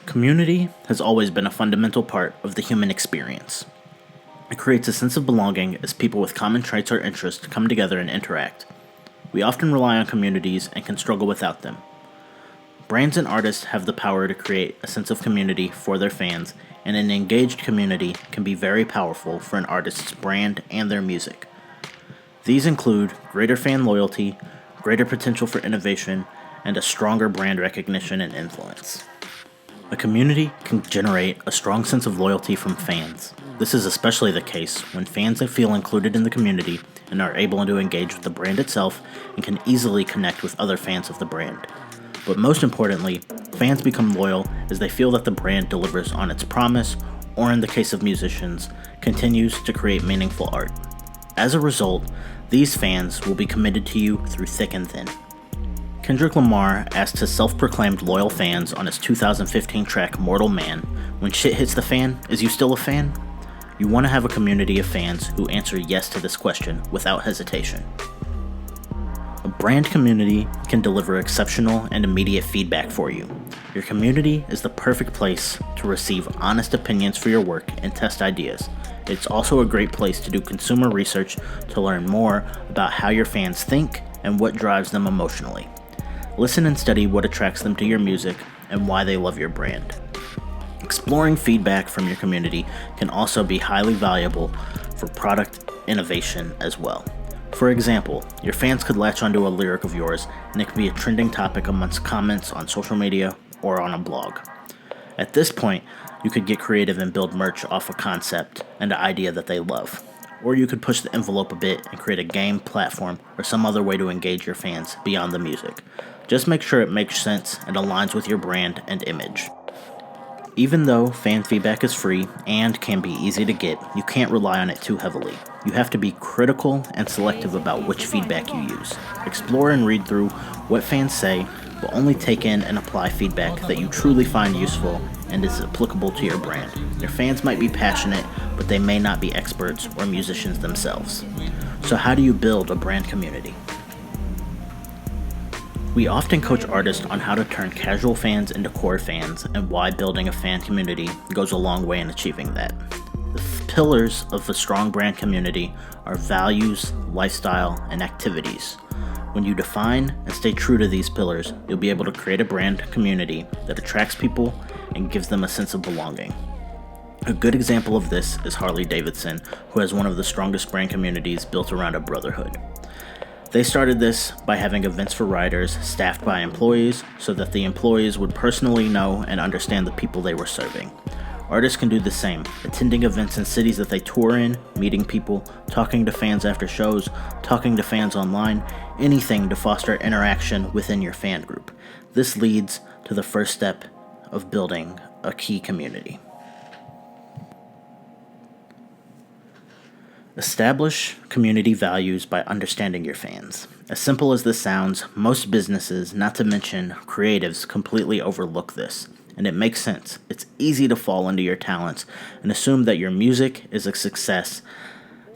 Community has always been a fundamental part of the human experience. It creates a sense of belonging as people with common traits or interests come together and interact. We often rely on communities and can struggle without them. Brands and artists have the power to create a sense of community for their fans, and an engaged community can be very powerful for an artist's brand and their music. These include greater fan loyalty, greater potential for innovation, and a stronger brand recognition and influence. A community can generate a strong sense of loyalty from fans. This is especially the case when fans feel included in the community and are able to engage with the brand itself and can easily connect with other fans of the brand. But most importantly, fans become loyal as they feel that the brand delivers on its promise, or in the case of musicians, continues to create meaningful art. As a result, these fans will be committed to you through thick and thin. Kendrick Lamar asked his self-proclaimed loyal fans on his 2015 track Mortal Man, "When shit hits the fan, is you still a fan?" You want to have a community of fans who answer yes to this question without hesitation. A brand community can deliver exceptional and immediate feedback for you. Your community is the perfect place to receive honest opinions for your work and test ideas. It's also a great place to do consumer research to learn more about how your fans think and what drives them emotionally. Listen and study what attracts them to your music and why they love your brand. Exploring feedback from your community can also be highly valuable for product innovation as well. For example, your fans could latch onto a lyric of yours and it could be a trending topic amongst comments on social media or on a blog. At this point, you could get creative and build merch off a concept and an idea that they love. Or you could push the envelope a bit and create a game, platform, or some other way to engage your fans beyond the music. Just make sure it makes sense and aligns with your brand and image. Even though fan feedback is free and can be easy to get, you can't rely on it too heavily. You have to be critical and selective about which feedback you use. Explore and read through what fans say, but only take in and apply feedback that you truly find useful and is applicable to your brand. Your fans might be passionate, but they may not be experts or musicians themselves. So how do you build a brand community? We often coach artists on how to turn casual fans into core fans and why building a fan community goes a long way in achieving that. The pillars of a strong brand community are values, lifestyle, and activities. When you define and stay true to these pillars, you'll be able to create a brand community that attracts people and gives them a sense of belonging. A good example of this is Harley-Davidson, who has one of the strongest brand communities built around a brotherhood. They started this by having events for riders staffed by employees so that the employees would personally know and understand the people they were serving. Artists can do the same, attending events in cities that they tour in, meeting people, talking to fans after shows, talking to fans online, anything to foster interaction within your fan group. This leads to the first step of building a key community. Establish community values by understanding your fans. As simple as this sounds, most businesses, not to mention creatives, completely overlook this. And it makes sense. It's easy to fall into your talents and assume that your music is a success,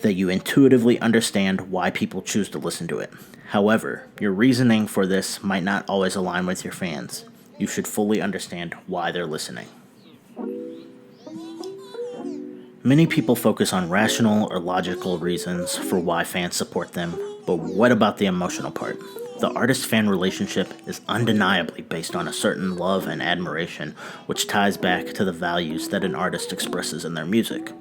that you intuitively understand why people choose to listen to it. However, your reasoning for this might not always align with your fans. You should fully understand why they're listening. Many people focus on rational or logical reasons for why fans support them, but what about the emotional part? The artist-fan relationship is undeniably based on a certain love and admiration, which ties back to the values that an artist expresses in their music.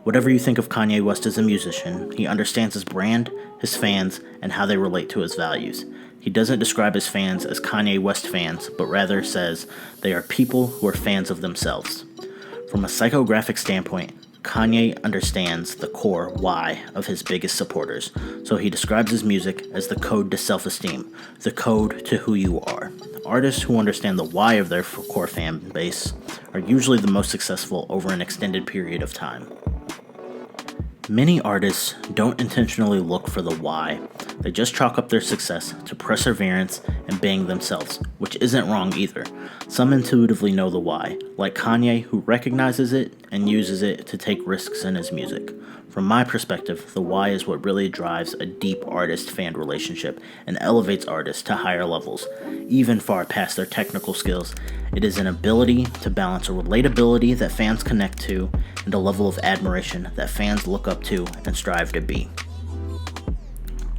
Whatever you think of Kanye West as a musician, he understands his brand, his fans, and how they relate to his values. He doesn't describe his fans as Kanye West fans, but rather says they are people who are fans of themselves. From a psychographic standpoint, Kanye understands the core why of his biggest supporters, so he describes his music as the code to self-esteem, the code to who you are. Artists who understand the why of their core fan base are usually the most successful over an extended period of time. Many artists don't intentionally look for the why, They just chalk up their success to perseverance and being themselves, which isn't wrong either. Some intuitively know the why, like Kanye, who recognizes it and uses it to take risks in his music. From my perspective, the why is what really drives a deep artist-fan relationship and elevates artists to higher levels, even far past their technical skills. It is an ability to balance a relatability that fans connect to and a level of admiration that fans look up to and strive to be.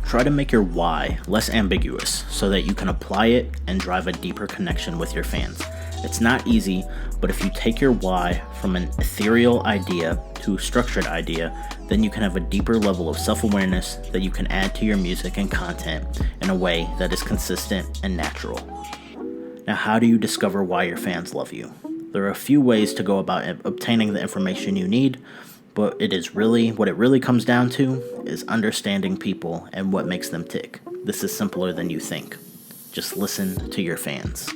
Try to make your why less ambiguous so that you can apply it and drive a deeper connection with your fans. It's not easy, but if you take your why from an ethereal idea to a structured idea, then you can have a deeper level of self-awareness that you can add to your music and content in a way that is consistent and natural. Now, how do you discover why your fans love you? There are a few ways to go about obtaining the information you need, but what it really comes down to is understanding people and what makes them tick. This is simpler than you think. Just listen to your fans.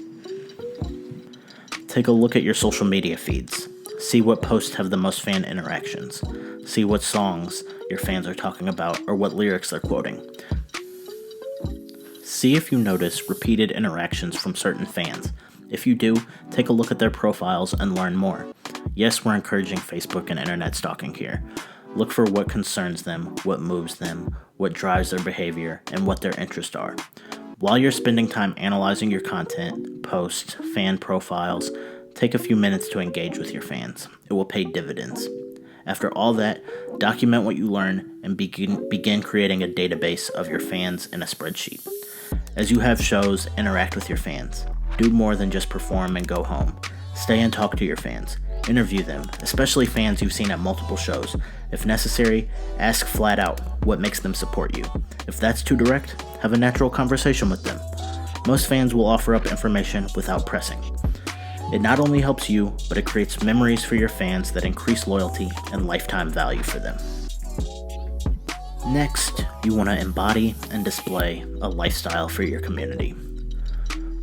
Take a look at your social media feeds. See what posts have the most fan interactions. See what songs your fans are talking about or what lyrics they're quoting. See if you notice repeated interactions from certain fans. If you do, take a look at their profiles and learn more. Yes, we're encouraging Facebook and internet stalking here. Look for what concerns them, what moves them, what drives their behavior, and what their interests are. While you're spending time analyzing your content, posts, fan profiles, take a few minutes to engage with your fans. It will pay dividends. After all that, document what you learn and begin creating a database of your fans in a spreadsheet. As you have shows, interact with your fans. Do more than just perform and go home. Stay and talk to your fans. Interview them, especially fans you've seen at multiple shows. If necessary, ask flat out what makes them support you. If that's too direct, have a natural conversation with them. Most fans will offer up information without pressing. It not only helps you, but it creates memories for your fans that increase loyalty and lifetime value for them. Next, you want to embody and display a lifestyle for your community.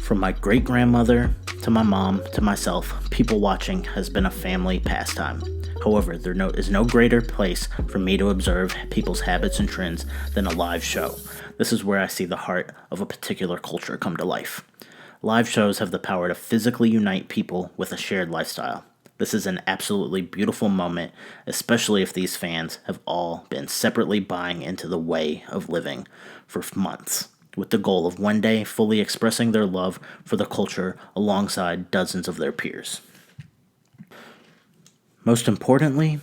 From my great-grandmother to my mom to myself, people watching has been a family pastime. However, there is no greater place for me to observe people's habits and trends than a live show. This is where I see the heart of a particular culture come to life. Live shows have the power to physically unite people with a shared lifestyle. This is an absolutely beautiful moment, especially if these fans have all been separately buying into the way of living for months, with the goal of one day fully expressing their love for the culture alongside dozens of their peers. Most importantly,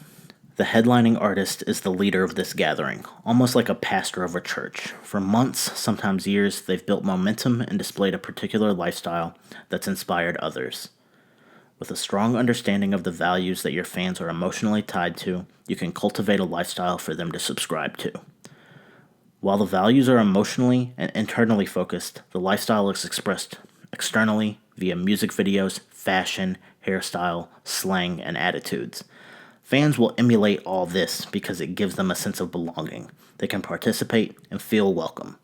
the headlining artist is the leader of this gathering, almost like a pastor of a church. For months, sometimes years, they've built momentum and displayed a particular lifestyle that's inspired others. With a strong understanding of the values that your fans are emotionally tied to, you can cultivate a lifestyle for them to subscribe to. While the values are emotionally and internally focused, the lifestyle is expressed externally via music videos, fashion, hairstyle, slang, and attitudes. Fans will emulate all this because it gives them a sense of belonging. They can participate and feel welcome.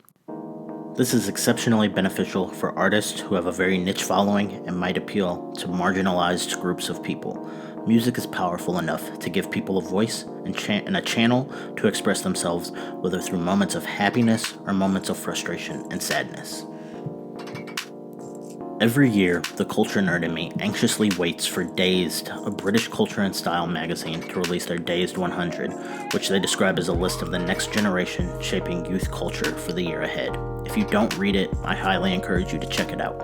This is exceptionally beneficial for artists who have a very niche following and might appeal to marginalized groups of people. Music is powerful enough to give people a voice and a channel to express themselves, whether through moments of happiness or moments of frustration and sadness. Every year, the culture nerd in me anxiously waits for Dazed, a British culture and style magazine, to release their Dazed 100, which they describe as a list of the next generation shaping youth culture for the year ahead. If you don't read it, I highly encourage you to check it out.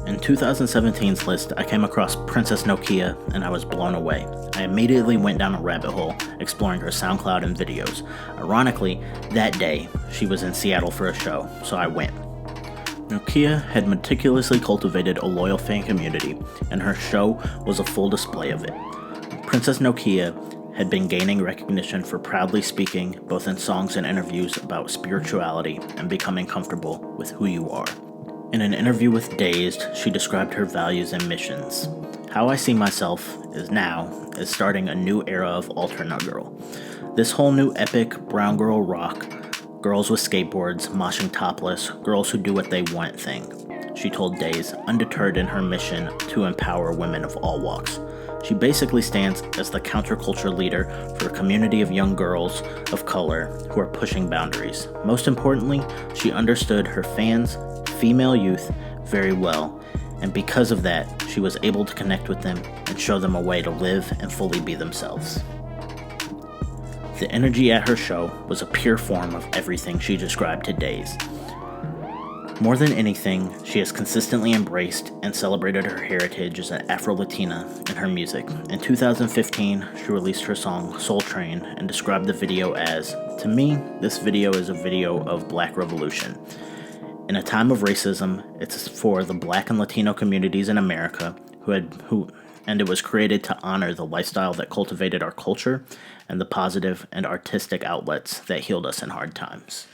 In 2017's list, I came across Princess Nokia, and I was blown away. I immediately went down a rabbit hole, exploring her SoundCloud and videos. Ironically, that day, she was in Seattle for a show, so I went. Nokia had meticulously cultivated a loyal fan community, and her show was a full display of it. Princess Nokia had been gaining recognition for proudly speaking, both in songs and interviews, about spirituality and becoming comfortable with who you are. In an interview with Dazed, she described her values and missions. How I see myself is starting a new era of Alterna Girl. This whole new epic brown girl rock, girls with skateboards, moshing topless, girls who do what they want thing. she told Days, undeterred in her mission to empower women of all walks. She basically stands as the counterculture leader for a community of young girls of color who are pushing boundaries. Most importantly, she understood her fans, female youth, very well, and because of that, she was able to connect with them and show them a way to live and fully be themselves. The energy at her show was a pure form of everything she described to Days. More than anything, she has consistently embraced and celebrated her heritage as an Afro-Latina in her music. In 2015, she released her song Soul Train and described the video as, "To me, this video is a video of Black revolution. In a time of racism, it's for the Black and Latino communities in America and it was created to honor the lifestyle that cultivated our culture and the positive and artistic outlets that healed us in hard times."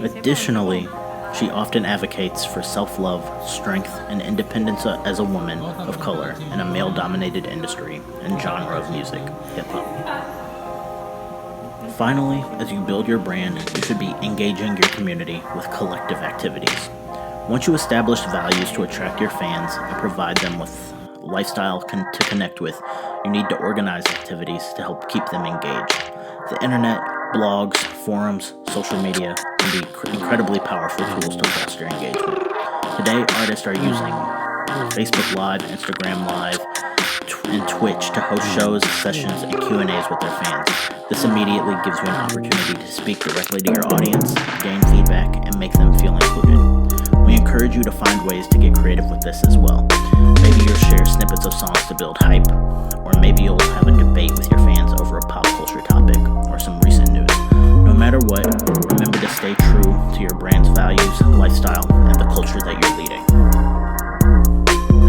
Additionally, she often advocates for self-love, strength, and independence as a woman of color in a male-dominated industry and genre of music, hip-hop. Finally, as you build your brand, you should be engaging your community with collective activities. Once you establish values to attract your fans and provide them with lifestyle to connect with, you need to organize activities to help keep them engaged. The internet, blogs, forums, social media can be incredibly powerful tools to foster engagement. Today, artists are using Facebook Live, Instagram Live, and Twitch to host shows, sessions, and Q&As with their fans. This immediately gives you an opportunity to speak directly to your audience, gain feedback, and make them feel included. We encourage you to find ways to get creative with this as well. Maybe you'll share snippets of songs to build hype, or maybe you'll have a debate with your fans over a pop culture topic or some recent news. No matter what, remember to stay true to your brand's values, lifestyle, and the culture that you're leading.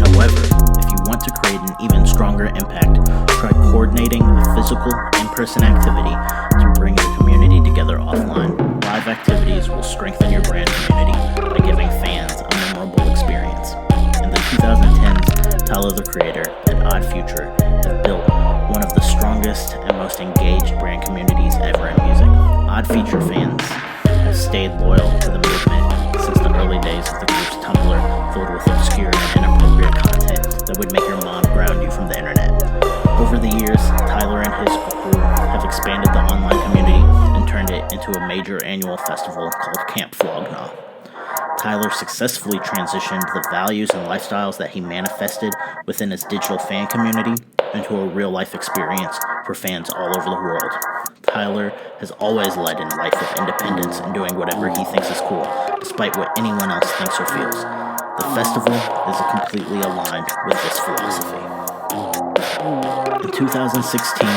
However, if you want to create an even stronger impact, try coordinating a physical, in-person activity to bring your community together offline. Live activities will strengthen your brand community by giving fans a memorable experience. In the 2010s, Tyler, the Creator, and Odd Future have built one of the strongest and most engaged brand communities ever in music. Odd Future fans have stayed loyal to the movement since the early days of the group's Tumblr, filled with obscure and inappropriate content that would make your mom ground you from the internet. Over the years, Tyler and his crew have expanded the online community and turned it into a major annual festival called Camp Flog Gnaw. Tyler successfully transitioned the values and lifestyles that he manifested within his digital fan community into a real-life experience for fans all over the world. Tyler has always led in life with independence and doing whatever he thinks is cool, despite what anyone else thinks or feels. The festival is completely aligned with this philosophy. In 2016,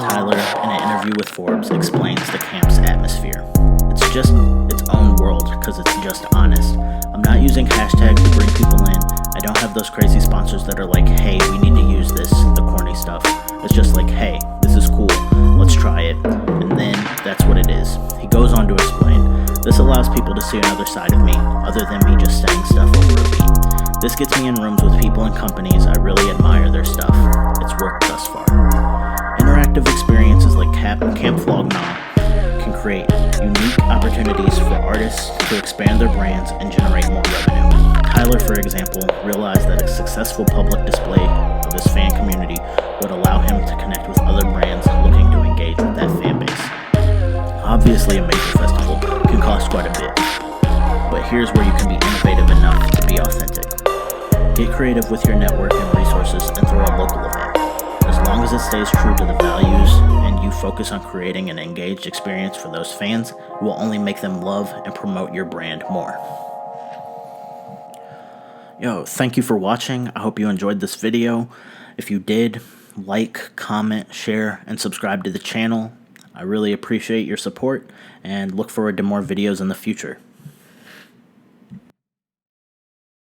Tyler, in an interview with Forbes, explains the camp's atmosphere. It's just its own world because it's just honest. I'm not using hashtags to bring people in. I don't have those crazy sponsors that are like, hey, we need to use this, the corny stuff. It's just like, hey, this is cool, let's try it. And then that's what it is. He goes on to explain, this allows people to see another side of me, other than me just saying stuff over a beat. This gets me in rooms with people and companies I really admire their stuff. It's worked thus far. Interactive experiences like Camp Flog Gnaw can create unique opportunities for artists to expand their brands and generate more revenue. Tyler, for example, realized that a successful public display of his fan community would allow him to connect with other brands looking to engage with that fan base. Obviously, a major festival can cost quite a bit, but here's where you can be innovative enough to be authentic. Get creative with your network and resources and throw a local event. As long as it stays true to the values and you focus on creating an engaged experience for those fans, it will only make them love and promote your brand more. Thank you for watching. I hope you enjoyed this video. If you did, like, comment, share, and subscribe to the channel. I really appreciate your support and look forward to more videos in the future.